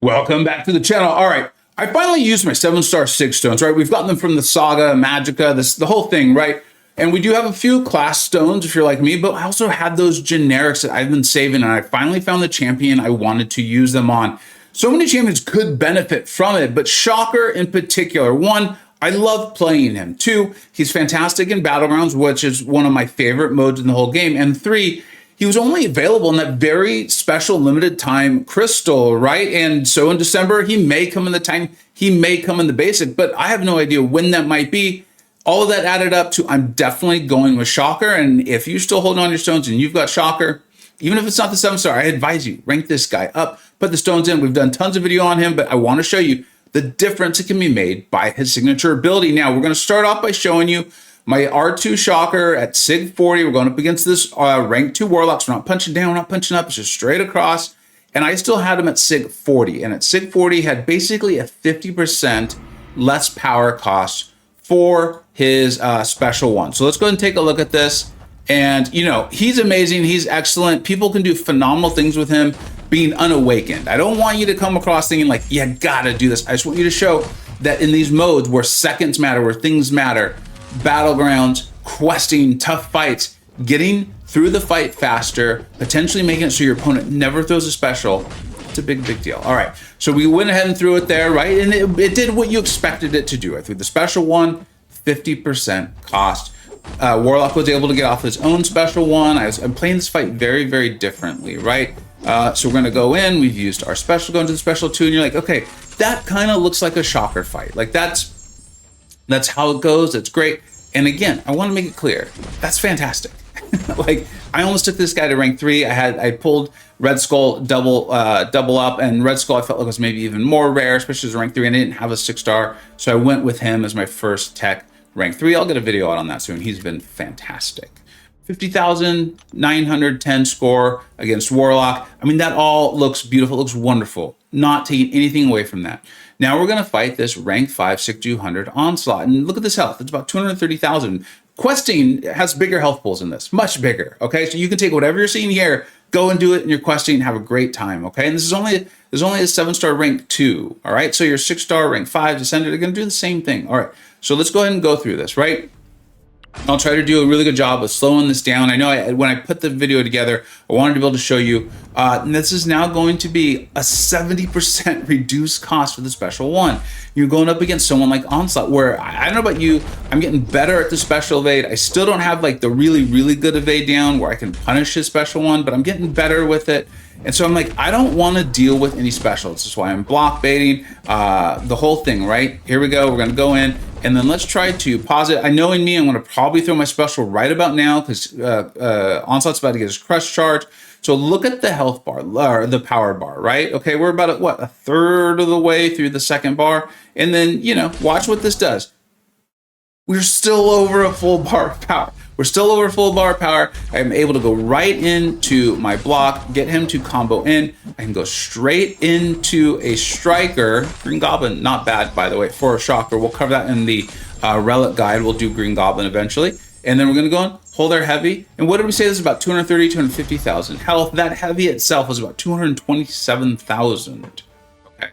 Welcome back to the channel. All right, I finally used my 7-star Sig Stones, right? We've gotten them from the Saga, Magica, the whole thing, right? And we do have a few class stones if you're like me, but I also had those generics that I've been saving, and I finally found the champion I wanted to use them on. So many champions could benefit from it, but Shocker in particular, one, I love playing him. Two, he's fantastic in Battlegrounds, which is one of my favorite modes in the whole game. And three, he was only available in that very special limited time crystal, right? And so in December, he may come in the time, he may come in the basic, but I have no idea when that might be. All of that added up to I'm definitely going with Shocker. And if you still hold on your stones and you've got Shocker, even if it's not the 7-star, I advise you, rank this guy up, put the stones in. We've done tons of video on him, but I want to show you the difference it can be made by his signature ability. Now, we're going to start off by showing you my R2 Shocker at Sig 40. We're going up against this rank 2 Warlocks. We're not punching down, we're not punching up. It's just straight across. And I still had him at Sig 40. And at Sig 40, had basically a 50% less power cost for his special one. So let's go ahead and take a look at this. And, you know, he's amazing. He's excellent. People can do phenomenal things with him being unawakened. I don't want you to come across thinking like, you gotta do this. I just want you to show that in these modes where seconds matter, where things matter, Battlegrounds, questing, tough fights, getting through the fight faster, potentially making it so your opponent never throws a special. It's a big deal. All right, so we went ahead and threw it there, right? And it did what you expected it to do. I threw the special one, 50% cost. Warlock was able to get off his own special one. I'm playing this fight very, very differently, right? So we're gonna go in, we've used our special, go into the special two, and you're like, okay, that kind of looks like a Shocker fight. Like that's how it goes. That's great. And again, I want to make it clear, that's fantastic. Like I almost took this guy to rank 3. I pulled Red Skull double up, and Red Skull I felt like was maybe even more rare, especially as rank 3, and I didn't have a 6-star. So I went with him as my first tech rank 3. I'll get a video out on that soon. He's been fantastic. 50,910 score against Warlock. I mean, that all looks beautiful, looks wonderful. Not taking anything away from that. Now we're going to fight this rank 5 Sig 200 Onslaught. And look at this health. It's about 230,000. Questing has bigger health pools in this, much bigger. Okay, so you can take whatever you're seeing here, go and do it in your questing and have a great time. Okay, and there's only a 7-star rank 2. All right, so your 6-star rank 5 Descendant are going to do the same thing. All right, so let's go ahead and go through this, right? I'll try to do a really good job of slowing this down. I know when I put the video together, I wanted to be able to show you, and this is now going to be a 70% reduced cost for the special one. You're going up against someone like Onslaught, where I don't know about you, I'm getting better at the special evade. I still don't have like the really, really good evade down where I can punish his special one, but I'm getting better with it. And so I'm like, I don't want to deal with any specials. That's why I'm block baiting the whole thing, right? Here we go. We're going to go in. And then let's try to pause it. I know in me, I'm going to probably throw my special right about now because Onslaught's about to get his crush charge. So look at the health bar, or the power bar, right? Okay, we're about, a third of the way through the second bar. And then, you know, watch what this does. We're still over a full bar of power. We're still over full bar power. I'm able to go right into my block, get him to combo in. I can go straight into a striker. Green Goblin, not bad, by the way, for a Shocker. We'll cover that in the relic guide. We'll do Green Goblin eventually. And then we're going to go in, hold our heavy. And what did we say? This is about 230, 250,000 health. That heavy itself was about 227,000. Okay.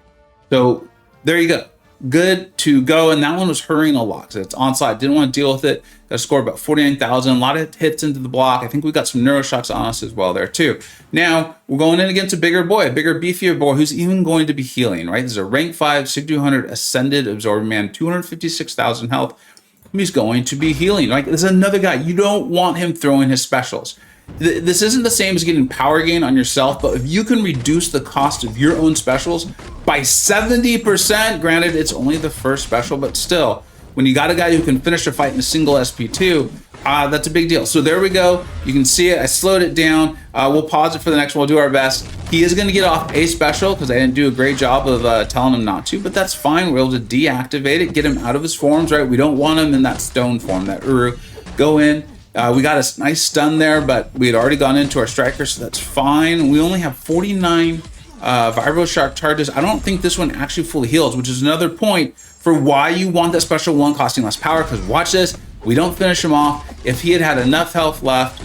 So there you go. Good to go. And that one was hurrying a lot. So it's Onslaught. Didn't want to deal with it. Got a score about 49,000. A lot of hits into the block. I think we got some neuroshocks on us as well there too. Now we're going in against a bigger boy, a bigger, beefier boy who's even going to be healing, right? This is a rank 5 Sig 200 Ascended Absorbing Man, 256,000 health. He's going to be healing, right? There's another guy. You don't want him throwing his specials. This isn't the same as getting power gain on yourself, but if you can reduce the cost of your own specials by 70%, granted, it's only the first special, but still, when you got a guy who can finish a fight in a single SP2, that's a big deal. So there we go. You can see it. I slowed it down. We'll pause it for the next one. We'll do our best. He is going to get off a special because I didn't do a great job of telling him not to, but that's fine. We're able to deactivate it, get him out of his forms, right? We don't want him in that stone form, that Uru. Go in. We got a nice stun there, but we had already gone into our striker, so that's fine. We only have 49 Vibro Shark charges. I don't think this one actually fully heals, which is another point for why you want that special one costing less power, because watch this. We don't finish him off. If he had had enough health left,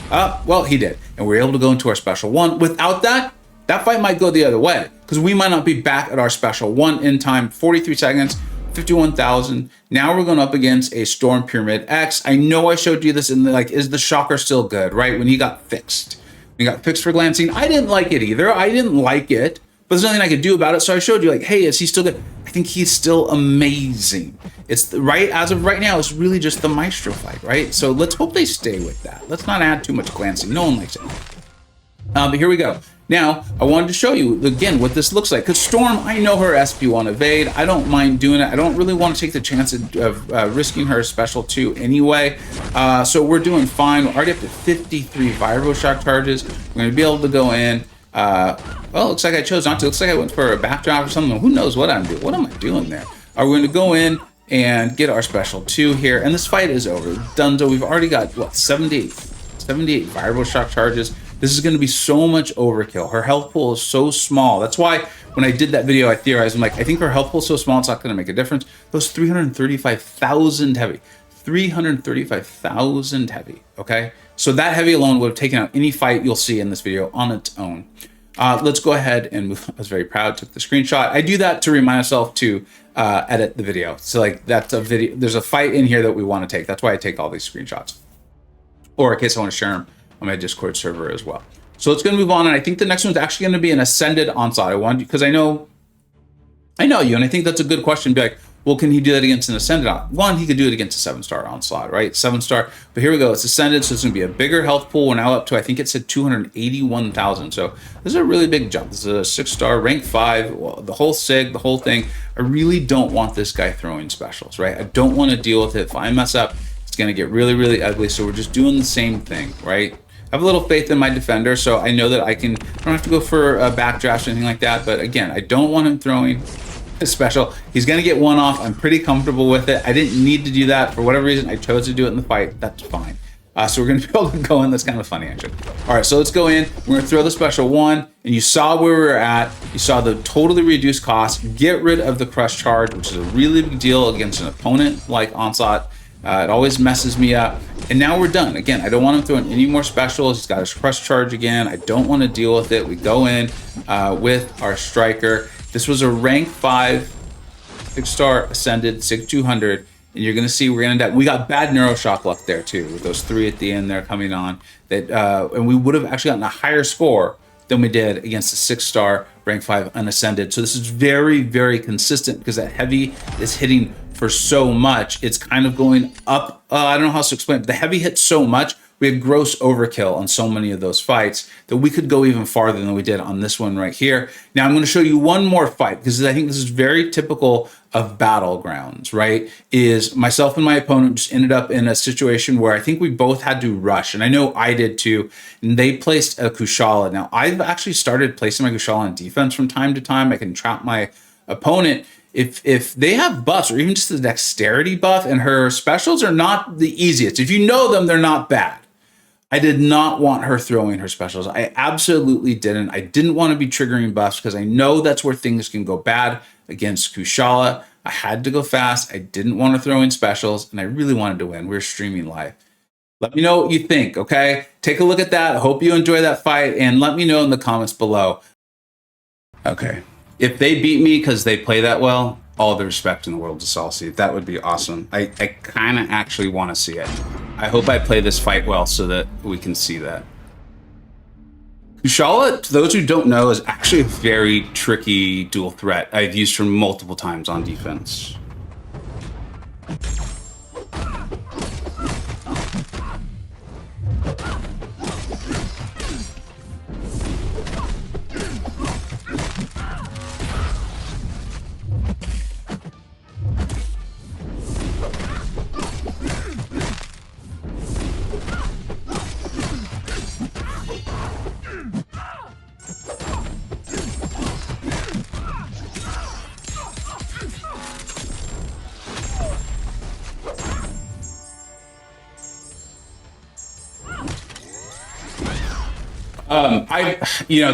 well, he did. And we were able to go into our special one. Without that, that fight might go the other way. Because because we might not be back at our special. 1 in time, 43 seconds, 51,000. Now we're going up against a Storm Pyramid X. I know I showed you this in the, like, is the shocker still good, right? When he got fixed. When he got fixed for glancing, I didn't like it either. I didn't like it, but there's nothing I could do about it. So I showed you, like, hey, is he still good? I think he's still amazing. It's right as of right now, it's really just the Maestro fight, right? So let's hope they stay with that. Let's not add too much glancing. No one likes it. But here we go. Now, I wanted to show you, again, what this looks like. Because Storm, I know her SP1 evade. I don't mind doing it. I don't really want to take the chance of risking her special 2 anyway. So we're doing fine. We're already up to 53 Vibro Shock charges. We're going to be able to go in. Well, it looks like I chose not to. It looks like I went for a backdrop or something. Who knows what I'm doing? What am I doing there? We're going to go in and get our special 2 here. And this fight is over. Dunzo, we've already got, what, 78 Vibro Shock charges. This is going to be so much overkill. Her health pool is so small. That's why when I did that video, I theorized, I'm like, I think her health pool is so small, it's not going to make a difference. Those 335,000 heavy. 335,000 heavy, okay? So that heavy alone would have taken out any fight you'll see in this video on its own. Let's go ahead and move. I was very proud, took the screenshot. I do that to remind myself to edit the video. So like that's a video, there's a fight in here that we want to take. That's why I take all these screenshots. Or in case I want to share them on my Discord server as well. So it's going to move on, and I think the next one's actually going to be an Ascended Onslaught. I want, because I know you, and I think that's a good question. Be like, well, can he do that against an Ascended? One, he could do it against a 7-star Onslaught, right? 7-star. But here we go. It's Ascended, so it's going to be a bigger health pool. We're now up to, I think it said 281,000. So this is a really big jump. This is a 6-star, rank 5, well, the whole Sig, the whole thing. I really don't want this guy throwing specials, right? I don't want to deal with it. If I mess up, it's going to get really, really ugly. So we're just doing the same thing, right? I have a little faith in my defender, so I know that I don't have to go for a backdraft or anything like that. But again, I don't want him throwing a special. He's going to get 1 off. I'm pretty comfortable with it. I didn't need to do that. For whatever reason, I chose to do it in the fight. That's fine. So we're going to be able to go in. That's kind of funny, actually. All right, so let's go in. We're going to throw the special 1. And you saw where we were at. You saw the totally reduced cost. Get rid of the crush charge, which is a really big deal against an opponent like Onslaught. It always messes me up. And now we're done. Again, I don't want him throwing any more specials. He's got his crush charge again. I don't want to deal with it. We go in with our striker. This was a rank 5 6-star Ascended Sig 200. And you're going to see we're going to end up, we got bad Neuroshock luck there too, with those 3 at the end there coming on. That and we would have actually gotten a higher score than we did against the 6-star rank 5 unascended. So this is very, very consistent because that heavy is hitting for so much. It's kind of going up. I don't know how else to explain it. The heavy hits so much. We had gross overkill on so many of those fights that we could go even farther than we did on this one right here. Now I'm going to show you one more fight because I think this is very typical of Battlegrounds, right? Is myself and my opponent just ended up in a situation where I think we both had to rush. And I know I did too. And they placed a Kushala. Now I've actually started placing my Kushala on defense from time to time. I can trap my opponent. If they have buffs or even just the dexterity buff, and her specials are not the easiest. If you know them, they're not bad. I did not want her throwing her specials. I absolutely didn't. I didn't want to be triggering buffs because I know that's where things can go bad against Kushala. I had to go fast. I didn't want to throw in specials, and I really wanted to win. We're streaming live. Let me know what you think, okay? Take a look at that. I hope you enjoy that fight, and let me know in the comments below. Okay. If they beat me because they play that well, all the respect in the world to Salsi. That would be awesome. I kind of actually want to see it. I hope I play this fight well so that we can see that. Kushala, to those who don't know, is actually a very tricky dual threat. I've used her multiple times on defense.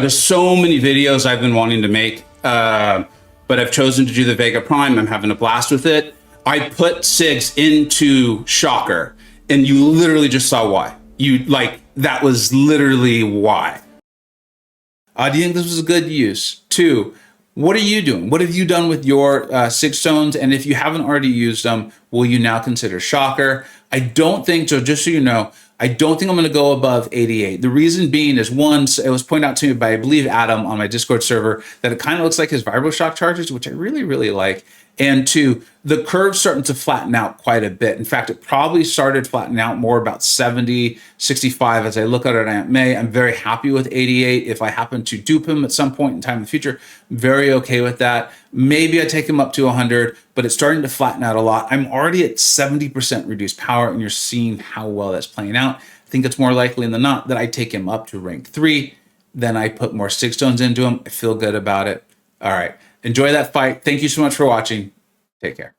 There's so many videos I've been wanting to make, but I've chosen to do the Vega Prime. I'm having a blast with it. I put Sigs into Shocker, and you literally just saw why. That was literally why. Do you think this was a good use? 2, What are you doing? What have you done with your Sig Stones? And if you haven't already used them, will you now consider Shocker? I don't think, so just so you know, I don't think I'm going to go above 88. The reason being is, one, it was pointed out to me by, I believe, Adam on my Discord server, that it kind of looks like his VibroShock chargers, which I really, really like. And two, the curve's starting to flatten out quite a bit. In fact, it probably started flattening out more about 70, 65 as I look at it Aunt May. I'm very happy with 88. If I happen to dupe him at some point in time in the future, I'm very okay with that. Maybe I take him up to 100, but it's starting to flatten out a lot. I'm already at 70% reduced power, and you're seeing how well that's playing out. I think it's more likely than not that I take him up to rank 3. Then I put more Sig Stones into him. I feel good about it. All right. Enjoy that fight. Thank you so much for watching. Take care.